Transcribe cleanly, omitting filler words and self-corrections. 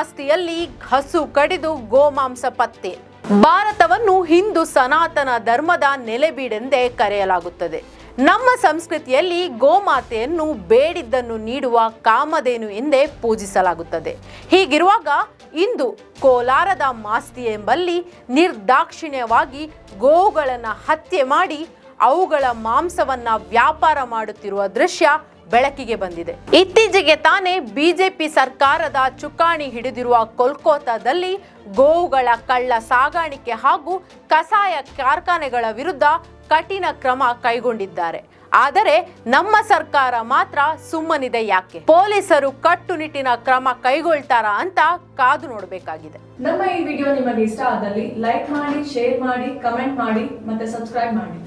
ಮಾಸ್ತಿಯಲ್ಲಿ ಹಸು ಕಡಿದು ಗೋಮಾಂಸ ಪತ್ತೆ. ಭಾರತವನ್ನು ಹಿಂದೂ ಸನಾತನ ಧರ್ಮದ ನೆಲೆಬೀಡೆಂದೇ ಕರೆಯಲಾಗುತ್ತದೆ. ನಮ್ಮ ಸಂಸ್ಕೃತಿಯಲ್ಲಿ ಗೋಮಾತೆಯನ್ನು ಬೇಡಿದ್ದನ್ನು ನೀಡುವ ಕಾಮಧೇನು ಎಂದೇ ಪೂಜಿಸಲಾಗುತ್ತದೆ. ಹೀಗಿರುವಾಗ ಇಂದು ಕೋಲಾರದ ಮಾಸ್ತಿ ಎಂಬಲ್ಲಿ ನಿರ್ದಾಕ್ಷಿಣ್ಯವಾಗಿ ಗೋವುಗಳನ್ನು ಹತ್ಯೆ ಮಾಡಿ ಅವುಗಳ ಮಾಂಸವನ್ನ ವ್ಯಾಪಾರ ಮಾಡುತ್ತಿರುವ ದೃಶ್ಯ ಬೆಳಕಿಗೆ ಬಂದಿದೆ. ಇತ್ತೀಚೆಗೆ ತಾನೇ ಬಿಜೆಪಿ ಸರ್ಕಾರದ ಚುಕ್ಕಾಣಿ ಹಿಡಿದಿರುವ ಕೋಲ್ಕತ್ತಾದಲ್ಲಿ ಗೋವುಗಳ ಕಳ್ಳ ಸಾಗಾಣಿಕೆ ಹಾಗೂ ಕಸಾಯ ಕಾರ್ಖಾನೆಗಳ ವಿರುದ್ಧ ಕಠಿಣ ಕ್ರಮ ಕೈಗೊಂಡಿದ್ದಾರೆ. ಆದರೆ ನಮ್ಮ ಸರ್ಕಾರ ಮಾತ್ರ ಸುಮ್ಮನಿದೆ ಯಾಕೆ? ಪೊಲೀಸರು ಕಟ್ಟುನಿಟ್ಟಿನ ಕ್ರಮ ಕೈಗೊಳ್ತಾರಾ ಅಂತ ಕಾದು ನೋಡಬೇಕಾಗಿದೆ. ನಮ್ಮ ಈ ವಿಡಿಯೋ ನಿಮಗೆ ಇಷ್ಟ ಆದಲ್ಲಿ ಲೈಕ್ ಮಾಡಿ, ಶೇರ್ ಮಾಡಿ, ಕಮೆಂಟ್ ಮಾಡಿ ಮತ್ತೆ ಸಬ್ಸ್ಕ್ರೈಬ್ ಮಾಡಿ.